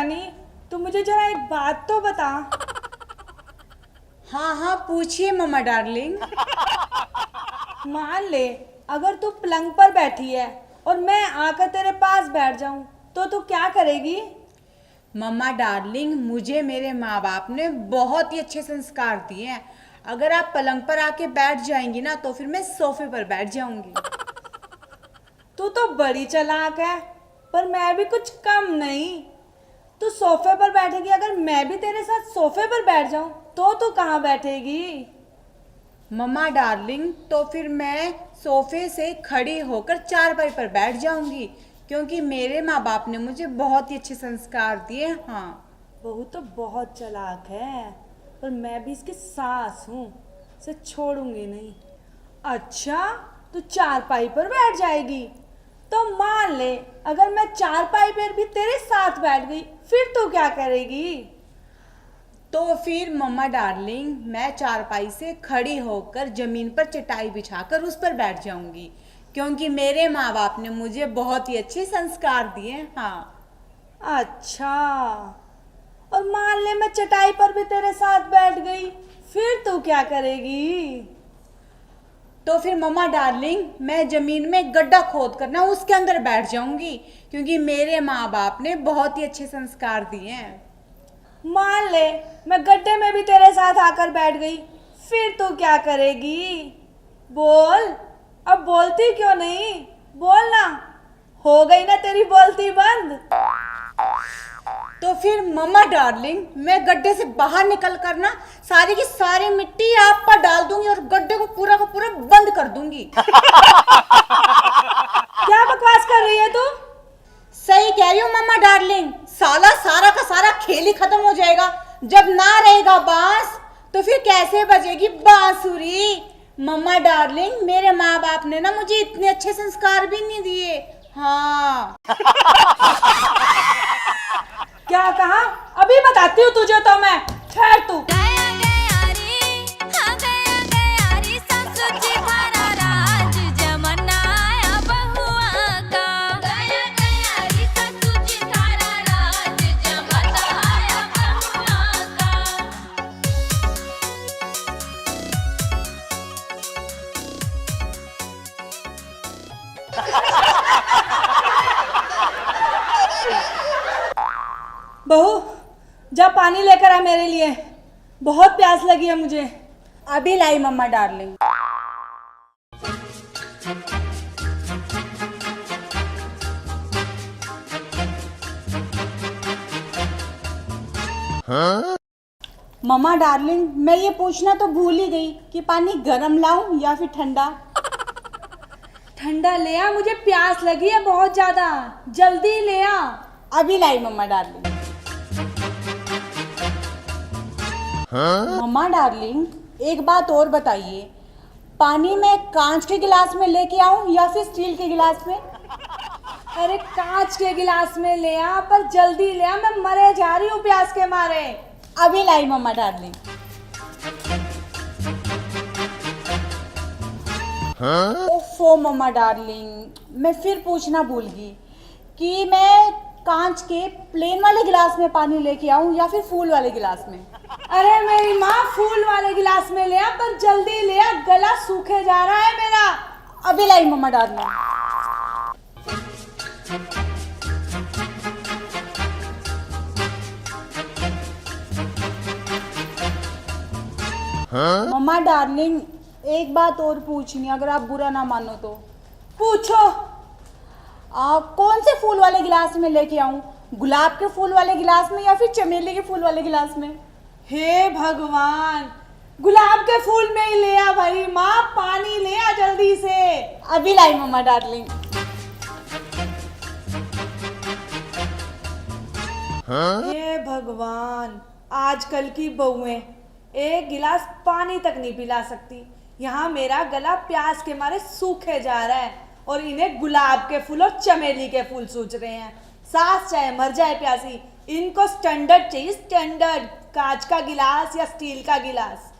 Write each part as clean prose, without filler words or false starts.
रानी, तू मुझे जरा एक बात तो बता। हाँ हाँ पूछिए मम्मा डार्लिंग। मान ले अगर तू पलंग पर बैठी है और मैं आकर तेरे पास बैठ जाऊं तो तू क्या करेगी? मम्मा डार्लिंग, मुझे मेरे माँ बाप ने बहुत ही अच्छे संस्कार दिए हैं। अगर आप पलंग पर आके बैठ जाएंगी ना तो फिर मैं सोफे पर बैठ जाऊंगी। तू तो बड़ी चालाक है, पर मैं भी कुछ कम नहीं। तू सोफे पर बैठेगी, अगर मैं भी तेरे साथ सोफे पर बैठ जाऊं तो तू कहाँ बैठेगी? मम्मा डार्लिंग, तो फिर मैं सोफे से खड़ी होकर चारपाई पर बैठ जाऊंगी, क्योंकि मेरे माँ बाप ने मुझे बहुत ही अच्छे संस्कार दिए। हाँ। बहू तो बहुत चालाक है, पर मैं भी इसकी सास हूँ, इसे छोड़ूंगी नहीं। अच्छा, तू चारपाई पर बैठ जाएगी? तो मान ले अगर मैं चारपाई पर भी तेरे साथ बैठ गई, फिर तू क्या करेगी? तो फिर मम्मा डार्लिंग, मैं चारपाई से खड़ी होकर जमीन पर चटाई बिछाकर उस पर बैठ जाऊंगी, क्योंकि मेरे माँ बाप ने मुझे बहुत ही अच्छे संस्कार दिए। हाँ। अच्छा, और मान ले मैं चटाई पर भी तेरे साथ बैठ गई, फिर तू क्या करेगी? तो फिर मम्मा डार्लिंग, मैं जमीन में गड्ढा खोद कर ना उसके अंदर बैठ जाऊंगी, क्योंकि मेरे माँ बाप ने बहुत ही अच्छे संस्कार दिए हैं। मान ले मैं गड्ढे में भी तेरे साथ आकर बैठ गई, फिर तू क्या करेगी? बोल, अब बोलती क्यों नहीं? बोल ना, हो गई ना तेरी बोलती बंद? तो फिर मम्मा डार्लिंग, मैं गड्ढे से बाहर निकल कर ना सारी की सारी मिट्टी आप पर डाल दूंगी और गड्ढे को पूरा का पूरा बंद कर दूंगी। क्या बकवास कर रही है तू? सही कह रही हूँ मम्मा डार्लिंग, सारा का सारा खेल ही खत्म हो जाएगा। जब ना रहेगा बांस तो फिर कैसे बजेगी बांसुरी? मम्मा डार्लिंग, मेरे माँ बाप ने ना मुझे इतने अच्छे संस्कार भी नहीं दिए। हाँ। क्या कहा? अभी बताती हूँ तुझे तो मैं, ठहर तू। बहू, जा पानी लेकर आ मेरे लिए, बहुत प्यास लगी है मुझे। अभी लाई मम्मा डार्लिंग। हाँ? मम्मा डार्लिंग, मैं ये पूछना तो भूल ही गई कि पानी गर्म लाऊं या फिर ठंडा? ठंडा ले आ, मुझे प्यास लगी है बहुत ज्यादा, जल्दी ले आ। अभी लाई मम्मा डार्लिंग। हाँ? मम्मा डार्लिंग, एक बात और बताइए, पानी मैं कांच के गिलास में लेके आऊं या फिर स्टील के गिलास में? अरे कांच के गिलास में ले आ, पर जल्दी ले आ, मैं मरे जा रही हूँ प्यास के मारे। अभी लाई मम्मा डार्लिंग। हाँ? ओफो मम्मा डार्लिंग, मैं फिर पूछना भूल गई कि मैं कांच के प्लेन वाले गिलास में पानी लेके आऊं या फिर फूल वाले गिलास में? अरे मेरी माँ, फूल वाले गिलास में ले आ, पर जल्दी ले आ, गला सूखे जा रहा है मेरा। अभी लाई मम्मा डार्लिंग। हाँ? मम्मा डार्लिंग, एक बात और पूछनी, अगर आप बुरा ना मानो तो। पूछो। कौन से फूल वाले गिलास में लेके आऊं? गुलाब के फूल वाले गिलास में या फिर चमेली के फूल वाले गिलास में? हे भगवान, गुलाब के फूल में ही ले आ भाई माँ, पानी ले आ जल्दी से। अभी लाई मम्मा डार्लिंग। हे भगवान, आजकल की बहुएं एक गिलास पानी तक नहीं पिला सकती। यहाँ मेरा गला प्यास के मारे सूखे जा रहा है और इन्हें गुलाब के फूल और चमेली के फूल सूझ रहे हैं। सास चाहे मर जाए प्यासी, इनको स्टैंडर्ड चाहिए, स्टैंडर्ड। कांच का गिलास या स्टील का गिलास।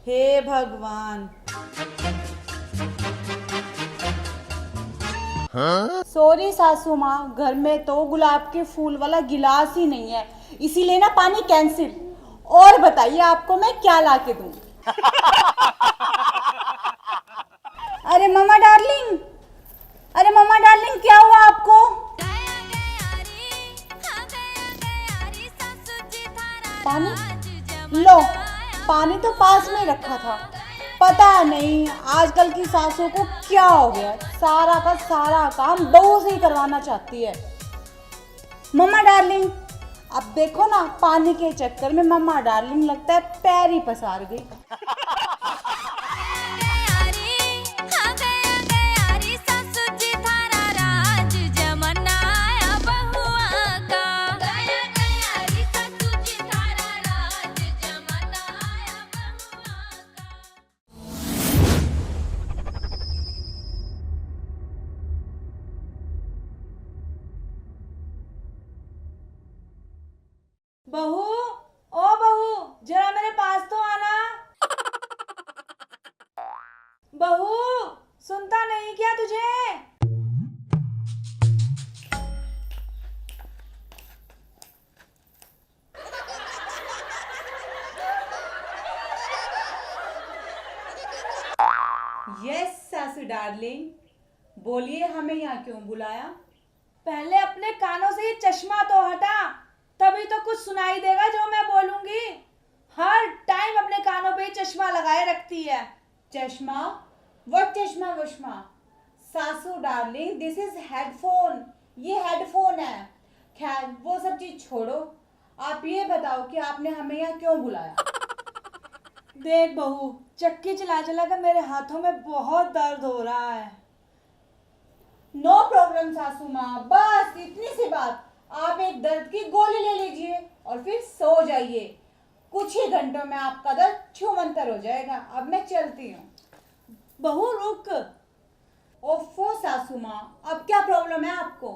हे भगवान। सॉरी सासू माँ, घर में तो गुलाब के फूल वाला गिलास ही नहीं है, इसीलिए ना पानी कैंसिल। और बताइए आपको मैं क्या ला के दूं? अरे मम्मा डार्लिंग, अरे मम्मा डार्लिंग, क्या हुआ आपको? पानी लो, पानी तो पास में ही रखा था। पता नहीं आजकल की सासों को क्या हो गया, सारा का सारा काम बहू से ही करवाना चाहती है। मम्मा डार्लिंग, अब देखो ना, पानी के चक्कर में मम्मा डार्लिंग लगता है पैर ही पसार गई। बहू, ओ बहू, जरा मेरे पास तो आना। बहू, सुनता नहीं क्या तुझे? यस सासू डार्लिंग, बोलिए, हमें यहाँ क्यों बुलाया? पहले अपने कानों से ये चश्मा तो हटा, तभी तो कुछ सुनाई देगा जो मैं बोलूंगी। हर टाइम अपने कानों पे चश्मा लगाए रखती है। चश्मा? व्हाट चश्मा वश्मा? सासू डार्लिंग, दिस इज हेडफोन, ये हेडफोन है। खैर वो सब चीज छोड़ो, आप ये बताओ कि आपने हमें यहाँ क्यों बुलाया? देख बहू, चक्की चला चला कर मेरे हाथों में बहुत दर्द हो रहा है। नो प्रॉब्लम सासू माँ, बस इतनी सी बात, आप एक दर्द की गोली ले लीजिए और फिर सो जाइए। कुछ ही घंटों में आपका दर्द छूमंतर हो जाएगा। अब मैं चलती हूँ। बहू रुक। ओफो सासू माँ, अब क्या प्रॉब्लम है आपको?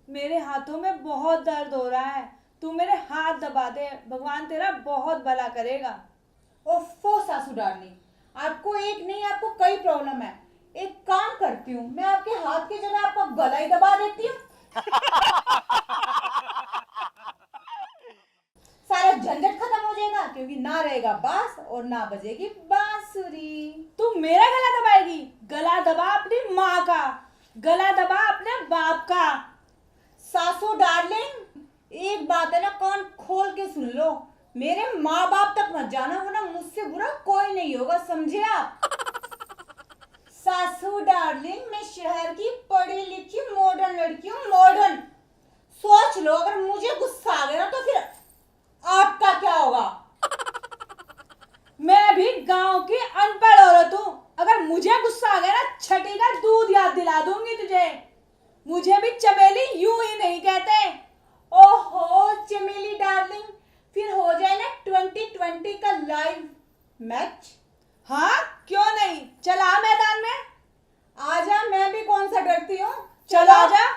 मेरे हाथों में बहुत दर्द हो रहा है, तू मेरे हाथ दबा दे, भगवान तेरा बहुत भला करेगा। ओफो सासू डार्लिंग, आपको एक नहीं, आपको कई प्रॉब्लम है। एक काम करती हूँ, मैं आपके हाथ की जगह आपका गला ही दबा देती हूँ। सारा झंझट खत्म हो जाएगा, क्योंकि ना रहेगा बांस और ना बजेगी बांसुरी। तू मेरा गला दबाएगी? गला दबा अपनी माँ का, गला दबा अपने बाप का। सासू डार्लिंग, एक बात है ना, कान खोल के सुन लो, मेरे माँ बाप तक मत जाना, वरना मुझसे बुरा कोई नहीं होगा, समझे आप? सासू डार्लिंग, मैं शहर की पढ़ी लिखी मॉडर्न लड़की हूँ, मॉडर्न। सोच लो, अगर मुझे गुस्सा आ गया ना तो फिर आपका क्या होगा? मैं भी गांव की अनपढ़ औरत हूँ, अगर मुझे गुस्सा आ गया ना, छठी का दूध याद दिला दूंगी तुझे। मुझे भी चमेली यूं ही नहीं कहते। ओहो चमेली डार्लिंग, फिर हो जाए ना 2020 का लाइव मैच। हाँ क्यों नहीं, चला मैदान में। आजा, मैं भी कौन सा डरती हूँ, चलो आजा।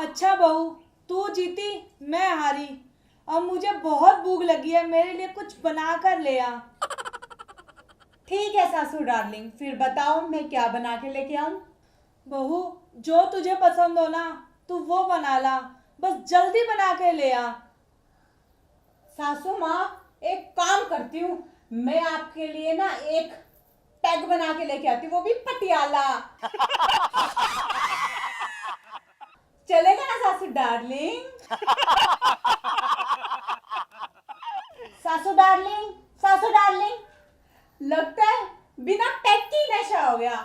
अच्छा बहू, तू जीती मैं हारी। अब मुझे बहुत भूख लगी है, मेरे लिए कुछ बना कर ले आ। ठीक है सासू डार्लिंग, फिर बताओ मैं क्या बना के लेके आऊं? बहू, जो तुझे पसंद हो ना तू वो बना ला, बस जल्दी बना के ले आ। सासू माँ, एक काम करती हूँ, मैं आपके लिए ना एक पैग बना के लेके आती हूँ, वो भी पटियाला। डार्लिंग। सासू डार्लिंग, सासू डार्लिंग, लगता है बिना पेट की नशा हो गया।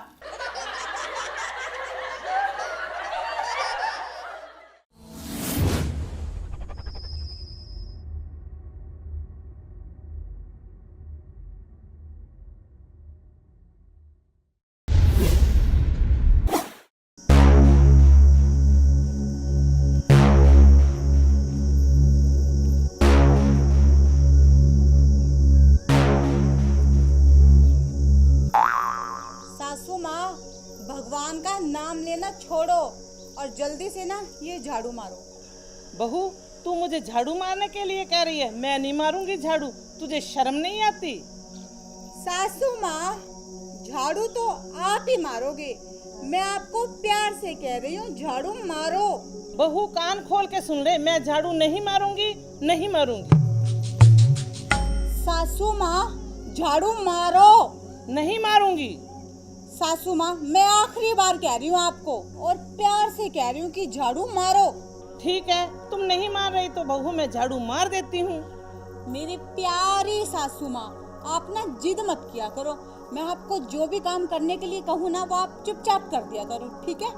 सासू माँ, भगवान का नाम लेना छोड़ो और जल्दी से ना ये झाड़ू मारो। बहू, तू मुझे झाड़ू मारने के लिए कह रही है? मैं नहीं मारूंगी झाड़ू, तुझे शर्म नहीं आती? सासू माँ, झाड़ू तो आप ही मारोगे, मैं आपको प्यार से कह रही हूँ झाड़ू मारो। बहू कान खोल के सुन ले, मैं झाड़ू नहीं मारूंगी, नहीं मारूंगी। सासू माँ, झाड़ू मारो। नहीं मारूंगी। सासू माँ, मैं आखिरी बार कह रही हूँ आपको और प्यार से कह रही हूँ कि झाड़ू मारो। ठीक है, तुम नहीं मार रही तो बहू मैं झाड़ू मार देती हूँ। मेरी प्यारी सासू माँ, आप ना जिद मत किया करो, मैं आपको जो भी काम करने के लिए कहूँ ना वो आप चुपचाप कर दिया करो, ठीक है?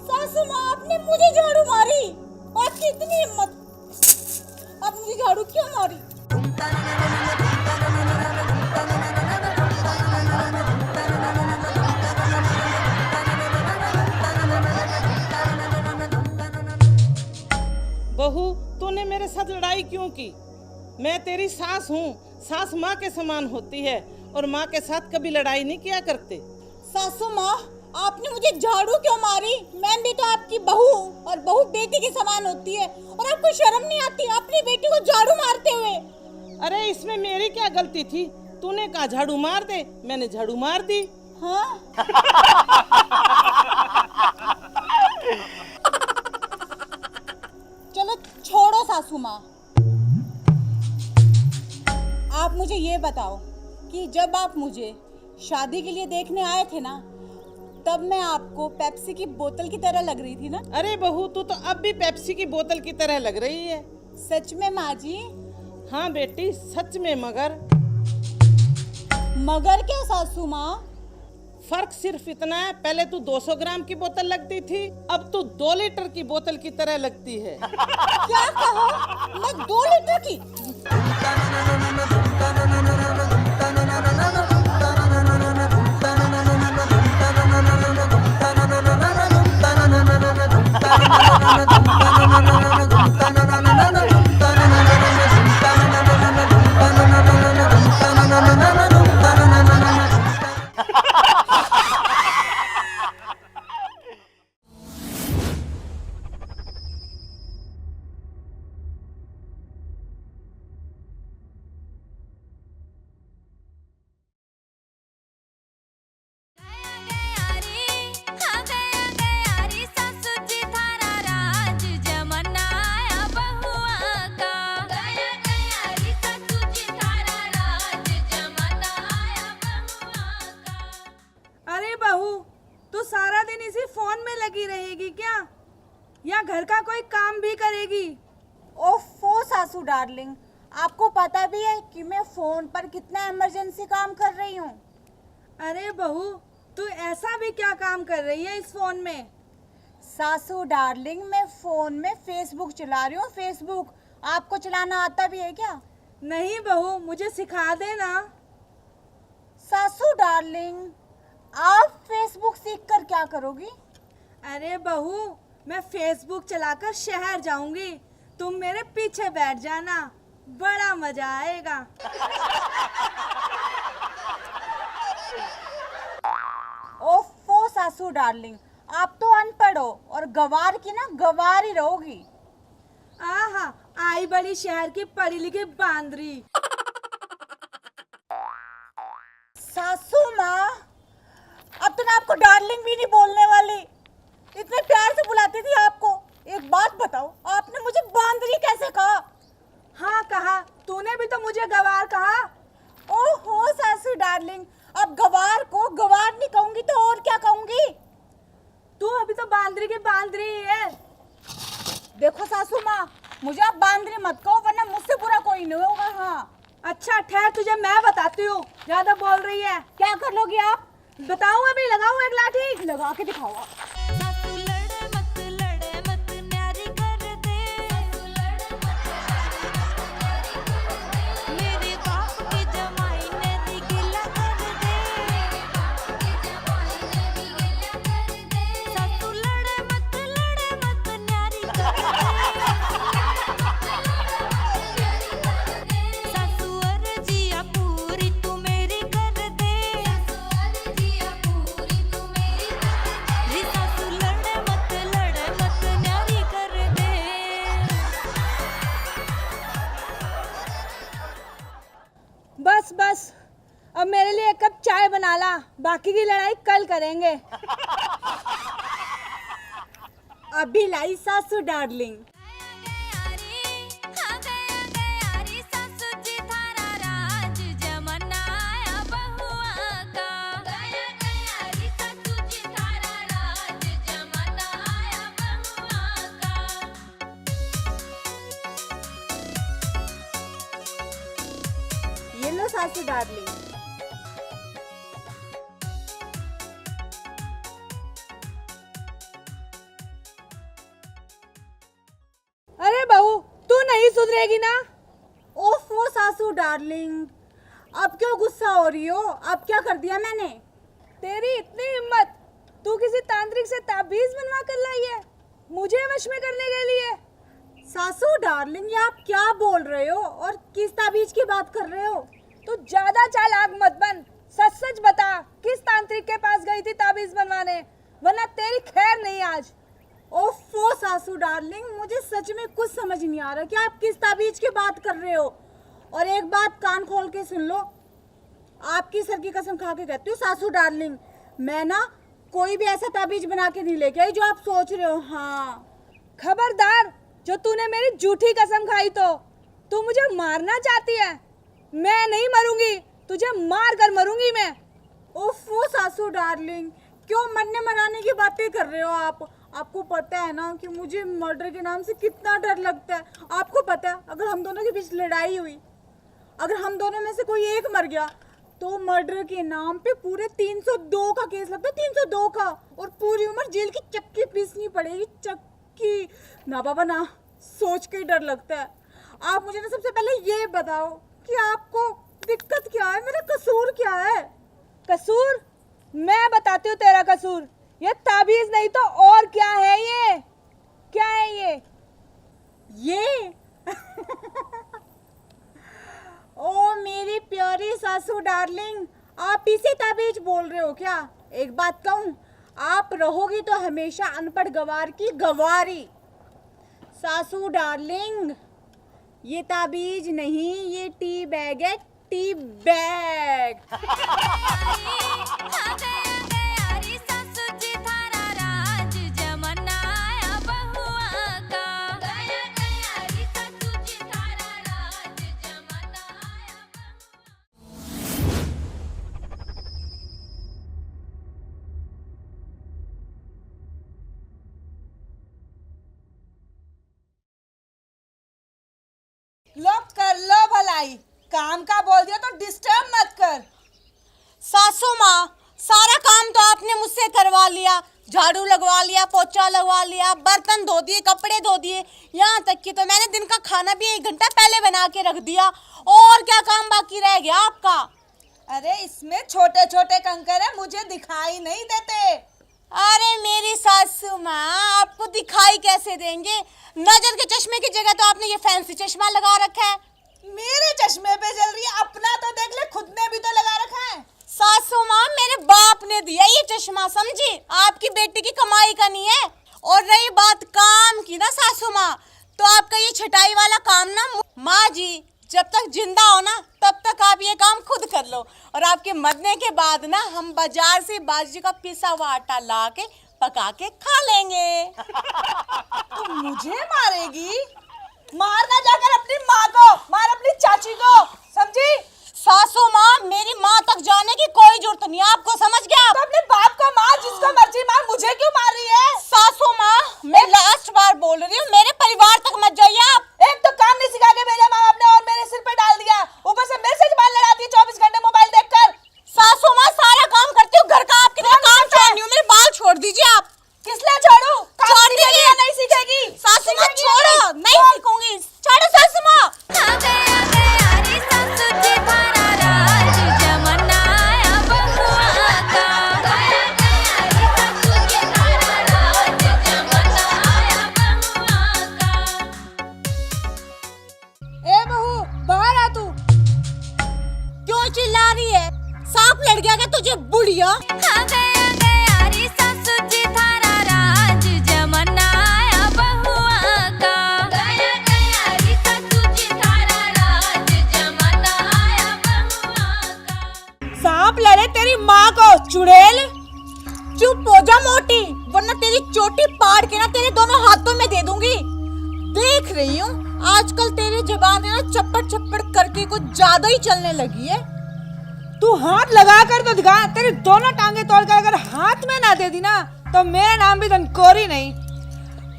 सासू माँ, आपने मुझे झाड़ू मारी, आपकी इतनी हिम्मत, आप मुझे झाड़ू क्यों मारी? बहू, तूने मेरे साथ लड़ाई क्यों की? मैं तेरी सास हूँ, सास माँ के समान होती है और माँ के साथ कभी लड़ाई नहीं किया करते। सासू माँ, आपने मुझे झाड़ू क्यों मारी? मैं भी तो आपकी बहू हूँ और बहू बेटी के समान होती है और आपको शर्म नहीं आती अपनी बेटी को झाड़ू मारते हुए? अरे इसमें मेरी क्या गलती थी? तूने कहा झाड़ू मार दे, मैंने झाड़ू मार दी। हाँ? चलो छोड़ो सासू माँ, आप मुझे ये बताओ कि जब आप मुझे शादी के लिए देखने आए थे ना, तब मैं आपको पेप्सी की बोतल की तरह लग रही थी ना? अरे बहू, तू तो अब भी पेप्सी की बोतल की तरह लग रही है। सच में माँ जी? हाँ बेटी, सच में। मगर क्या सासू माँ? फर्क सिर्फ इतना है, पहले तू 200 ग्राम की बोतल लगती थी, अब तू 2 लीटर की बोतल की तरह लगती है। क्या कहा? मैं 2 लीटर की? अरे बहू, तू सारा दिन इसी फोन में लगी रहेगी क्या, या घर का कोई काम भी करेगी? ओफो सासू डार्लिंग, आपको पता भी है कि मैं फोन पर कितना इमरजेंसी काम कर रही हूँ। अरे बहू, तू ऐसा भी क्या काम कर रही है इस फोन में? सासू डार्लिंग, मैं फोन में फेसबुक चला रही हूँ, फेसबुक। आपको चलाना आता भी है क्या? नहीं बहू, मुझे सिखा देना। सासू डार्लिंग, आप फेसबुक सीखकर क्या करोगी? अरे बहू, मैं फेसबुक चलाकर शहर जाऊंगी, तुम मेरे पीछे बैठ जाना, बड़ा मजा आएगा। ओफो सासू डार्लिंग, आप तो अनपढ़ हो और गवार की ना गवार ही रहोगी। आहा, आई बड़ी शहर की पढ़ी लिखी बांदरी। सासू माँ, अब तो मैं आपको डार्लिंग भी नहीं बोलने वाली, इतने प्यार से बुलाती थी आपको। एक बात बताओ, आपने मुझे बांदरी कैसे कहा? हाँ कहा, तूने भी तो मुझे गवार कहा। ओहो सासू डार्लिंग, अब गवार को गवार नहीं कहूंगी तो और क्या कहूंगी? तू अभी तो बांदरी की बांदरी ही है। देखो सासू माँ, मुझे आप बांदरी मत कहो वरना मुझसे बुरा कोई नहीं होगा। हाँ अच्छा ठहर, तुझे मैं बताती हूँ, ज्यादा बोल रही है। क्या कर लोगी आप? बताऊँ अभी, लगाऊँ एक लाठी? लगा के दिखाओ आप। सासू लड़े मत न्यारी कर दे, मेरे बाप की जमाई ने दी गिला कर दे, सासू लड़े मत न्यारी कर दे, सासू अर्जिया पूरी तू मेरी कर दे, री सासू लड़े मत न्यारी कर दे। बस बस, अब मेरे लिए एक कप चाय बना ला, बाकी की लड़ाई कल करेंगे। अभी लाई सासू डार्लिंग। ये लो सासू डार्लिंग। अरे बहू, तू नहीं सुधरेगी ना? ओफो सासू डार्लिंग, अब क्यों गुस्सा हो रही हो? अब क्या कर दिया मैंने? तेरी इतनी हिम्मत, तू किसी तांत्रिक से ताबीज बनवा कर लाई है मुझे वश में करने के लिए? सासू डार्लिंग, ये आप क्या बोल रहे हो और किस ताबीज की बात कर रहे हो? तू ज्यादा चालाक मत बन, सच सच बता, किस तांत्रिक के पास गई थी ताबीज बनवाने, वरना तेरी खैर नहीं आज। ओफो सासू डार्लिंग, मुझे सच में कुछ समझ नहीं आ रहा कि आप किस ताबीज की बात कर रहे हो। और एक बात कान खोल के सुन लो, आपकी सर की कसम खा के कहती हूँ सासू डार्लिंग, मैं ना कोई भी ऐसा ताबीज बना के नहीं लेके आई जो आप सोच रहे हो। हाँ खबरदार, जो तूने मेरी झूठी कसम खाई तो तू मुझे मारना चाहती है। मैं नहीं मरूंगी, तुझे मार कर मरूंगी मैं। ओफो सासू डार्लिंग, क्यों मरने मराने की बातें कर रहे हो आप? आपको पता है ना कि मुझे मर्डर के नाम से कितना डर लगता है। आपको पता है अगर हम दोनों के बीच लड़ाई हुई, अगर हम दोनों में से कोई एक मर गया तो मर्डर के नाम पे पूरे 302 का केस लगता है, 302 का, और पूरी उम्र जेल की चक्की पीसनी पड़ेगी। चक्की ना बाबा ना, सोच के डर लगता है। आप मुझे ना सबसे पहले ये बताओ कि आपको दिक्कत क्या है, मेरा कसूर क्या है? कसूर? मैं बताती हूँ तेरा कसूर। ये ताबीज नहीं तो और क्या है ये? क्या है ये? ओ मेरी प्यारी सासू डार्लिंग, आप इसे ताबीज बोल रहे हो क्या? एक बात कहूँ, आप रहोगी तो हमेशा अनपढ़ गवार की गवारी। सासू डार्लिंग, ये ताबीज नहीं, ये टी बैग है, टी बैग। लो कर लो भलाई, काम का बोल दिया तो डिस्टर्ब मत कर। सासू माँ, सारा काम तो आपने मुझसे करवा लिया, झाड़ू लगवा लिया, पोछा लगवा लिया, बर्तन धो दिए, कपड़े धो दिए, यहाँ तक कि तो मैंने दिन का खाना भी 1 घंटा पहले बना के रख दिया। और क्या काम बाकी रह गया आपका? अरे इसमें छोटे छोटे कंकर है, मुझे दिखाई नहीं देते। अरे मेरी सासू माँ, आपको दिखाई कैसे देंगे? नजर के चश्मे की जगह तो आपने ये फैंसी चश्मा लगा रखा है। मेरे चश्मे पे जल रही है, अपना तो देख ले, खुद ने भी तो लगा रखा है। सासू माँ, मेरे बाप ने दिया ये चश्मा, समझी? आपकी बेटी की कमाई का नहीं है। और रही बात काम की ना सासू माँ, तो आपका ये छटाई वाला काम ना माँ जी जब तक जिंदा हो ना तब तक आप ये काम खुद कर लो, और आपके मरने के बाद ना हम बाजार से बाजरे का पिसा हुआ आटा ला के पका के खा लेंगे। तू मुझे मारेगी? मारना जाकर अपनी माँ को, मार अपनी चाची को, समझी? सासू सासू माँ, मेरी माँ तक जाने की कोई जरूरत नहीं है आपको, समझ गया आप? तो अपने बाप को मार, जिसको मर्जी मार, मुझे क्यों मार रही है? सासू माँ, मैं लास्ट बार बोल रही हूँ, मेरे परिवार तक मत जाइए आप। एक तो काम नहीं सिखा के भेजा माँ बाप ने और मेरे सिर पे डाल दिया, ऊपर से मेरे से जबान लड़ाती है 24 घंटे मोबाइल देखकर। सासू माँ, सारा काम करती हूँ घर का, आपकी तरह काम छोड़नी हूँ, मेरे बाल छोड़ दीजिए आप। किस लिए छोड़ू? छोड़ सीखेगी या नहीं सीखेगी? सासू माँ छोड़ो, नहीं सीखूंगी, छोड़ो सासू माँ। आ गया गया रे सासू जी थारा राज जमाना आया बहुआ का गया गया रे सासू जी थारा राज जमाना आया बहुआ का। ए बहू, बाहर आ तू। क्यों चिल्ला रही है? सांप लड़ गया क्या तुझे बुढ़िया? आ गया गया रे सासू जी थारा राज जमाना आया बहुआ का गया गया रे सासू जी थारा राज जमाना आया बहुआ का। सांप लड़े तेरी माँ को, चुड़ैल। चुप हो जा मोटी, वरना तेरी चोटी पाड़ के ना तेरे दोनों हाथों में दे दूंगी। देख रही हूँ आजकल तेरी जुबान है ना चप्पड़ चप्पड़ करके कुछ ज्यादा ही चलने लगी है। तू हाथ लगा कर तो दिखा, तेरी दोनों टांगे तोड़कर अगर हाथ में ना दे दी ना तो मेरा नाम भी धनकोरी नहीं।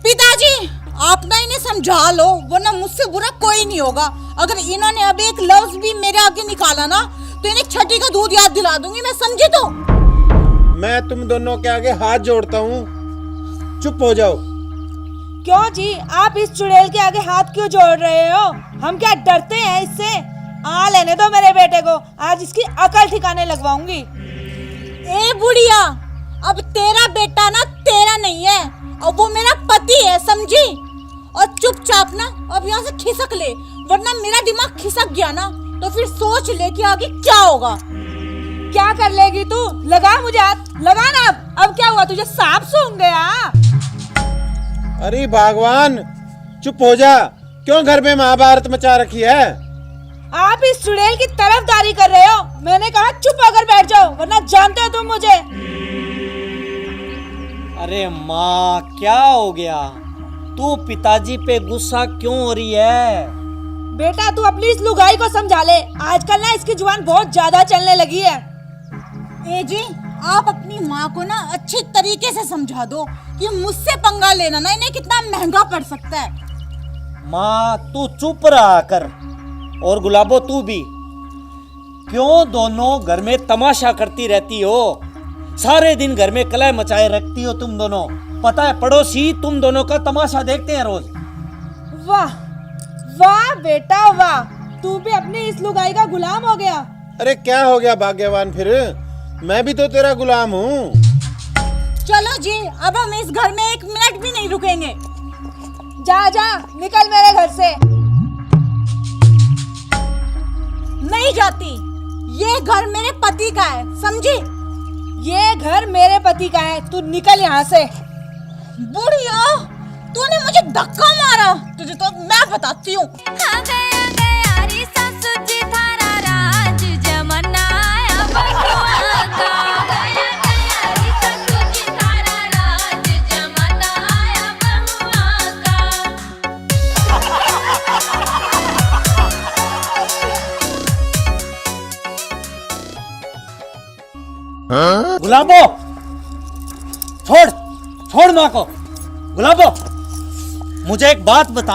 पिताजी, आप ना इन्हें समझा लो, वरना मुझसे बुरा कोई नहीं होगा। अगर इन्होंने अब एक लफ्ज भी मेरे आगे निकाला ना तो इन्हें छठी का दूध याद दिला दूंगी मैं, समझी? तो मैं तुम दोनों के आगे हाथ जोड़ता हूँ, चुप हो जाओ। क्यों जी, आप इस चुड़ैल के आगे हाथ क्यों जोड़ रहे हो? हम क्या डरते हैं इससे? आ लेने दो मेरे बेटे को, आज इसकी अकल ठिकाने लगवाऊंगी। ए बुढ़िया, अब तेरा बेटा ना तेरा नहीं है, अब वो मेरा पति है, समझी? और चुपचाप ना अब यहाँ से खिसक ले, वरना मेरा दिमाग खिसक गया ना तो फिर सोच ले कि आगे क्या होगा। क्या कर लेगी तू? लगा मुझे हाथ, लगा ना। अब क्या हुआ, तुझे सांप सूंघ गया? अरे भगवान, चुप हो जा। क्यों घर में महाभारत मचा रखी है? आप इस चुड़ैल की तरफदारी कर रहे हो। मैंने कहा चुप होकर बैठ जाओ, वरना जानते हो तुम मुझे। अरे माँ, क्या हो गया? तू पिताजी पे गुस्सा क्यों हो रही है? बेटा तू अपनी इस लुगाई को समझा ले, आजकल ना इसकी जुबान बहुत ज्यादा चलने लगी है। ए जी, आप अपनी माँ को ना अच्छे तरीके से समझा दो कि मुझसे पंगा लेना ना इन्हें कितना महंगा पड़ सकता है। माँ, तू चुप रहा कर, और गुलाबो तू भी। क्यों दोनों घर में तमाशा करती रहती हो? सारे दिन घर में कलह मचाए रखती हो तुम दोनों। पता है पड़ोसी तुम दोनों का तमाशा देखते हैं रोज। वाह वाह बेटा वाह, तू भी अपनी इस लुगाई का गुलाम हो गया। अरे क्या हो गया भाग्यवान, फिर मैं भी तो तेरा गुलाम हूँ। चलो जी, अब हम इस घर में एक मिनट भी नहीं रुकेंगे। जा जा, निकल मेरे घर से। नहीं जाती, ये घर मेरे पति का है, समझी? ये घर मेरे पति का है, तू निकल यहाँ से। बुढ़िया, तूने मुझे धक्का मारा, तुझे तो मैं बताती हूँ। आ गया गया रे सासू जी थारा राज जमाना आया बहुआ का गया गया रे सासू जी थारा राज जमाना आया बहुआ का। गुलाबो, छोड़ छोड़ माँ को। गुलाबो, मुझे एक बात बता,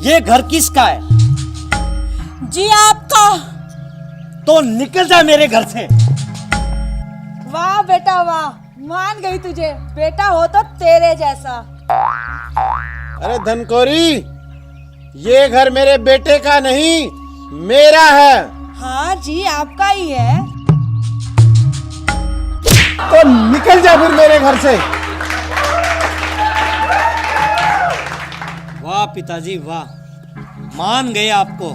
ये घर किसका है? जी आपका। तो निकल जा मेरे घर से। वाह बेटा वाह, मान गई तुझे, बेटा हो तो तेरे जैसा। अरे धनकोरी, ये घर मेरे बेटे का नहीं, मेरा है। हाँ जी, आपका ही है। तो निकल जा फिर मेरे घर से। वाह पिताजी वाह, मान गए आपको।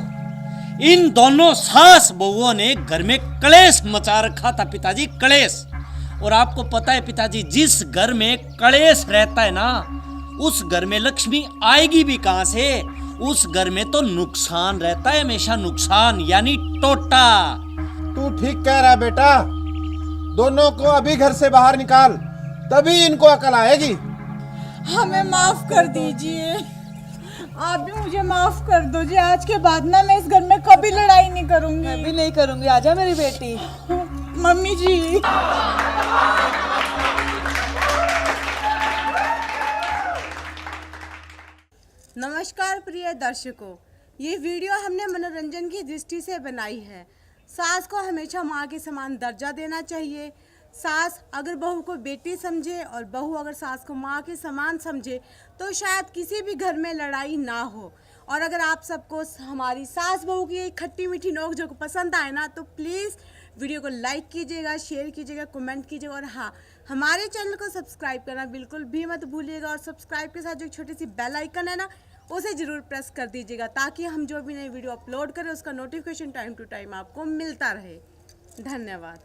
इन दोनों सास बहुओं ने घर में कलेश मचा रखा था पिताजी, कलेश। और आपको पता है पिताजी, जिस घर में कलेश रहता है ना, उस घर में लक्ष्मी आएगी भी कहां से? उस घर में तो नुकसान रहता है, हमेशा नुकसान, यानी टोटा। तू ठीक कह रहा बेटा, दोनों को अभी घर से बाहर निकाल, तभी इनको अकल आएगी। हमें माफ कर दीजिए, आप भी मुझे माफ कर दो जी। आज के बाद ना मैं इस घर में कभी लड़ाई नहीं करूंगी। मैं भी नहीं करूंगी, आजा मेरी बेटी। मम्मी जी। नमस्कार प्रिय दर्शकों, ये वीडियो हमने मनोरंजन की दृष्टि से बनाई है। सास को हमेशा माँ के समान दर्जा देना चाहिए। सास अगर बहू को बेटी समझे और बहू अगर सास को माँ के समान समझे तो शायद किसी भी घर में लड़ाई ना हो। और अगर आप सबको हमारी सास बहू की खट्टी मीठी नोक-झोंक पसंद आए ना तो प्लीज़ वीडियो को लाइक कीजिएगा, शेयर कीजिएगा, कमेंट कीजिएगा और हाँ, हमारे चैनल को सब्सक्राइब करना बिल्कुल भी मत भूलिएगा। और सब्सक्राइब के साथ जो छोटी सी बेल आइकन है ना, उसे ज़रूर प्रेस कर दीजिएगा ताकि हम जो भी नई वीडियो अपलोड करें उसका नोटिफिकेशन टाइम टू टाइम आपको मिलता रहे। धन्यवाद।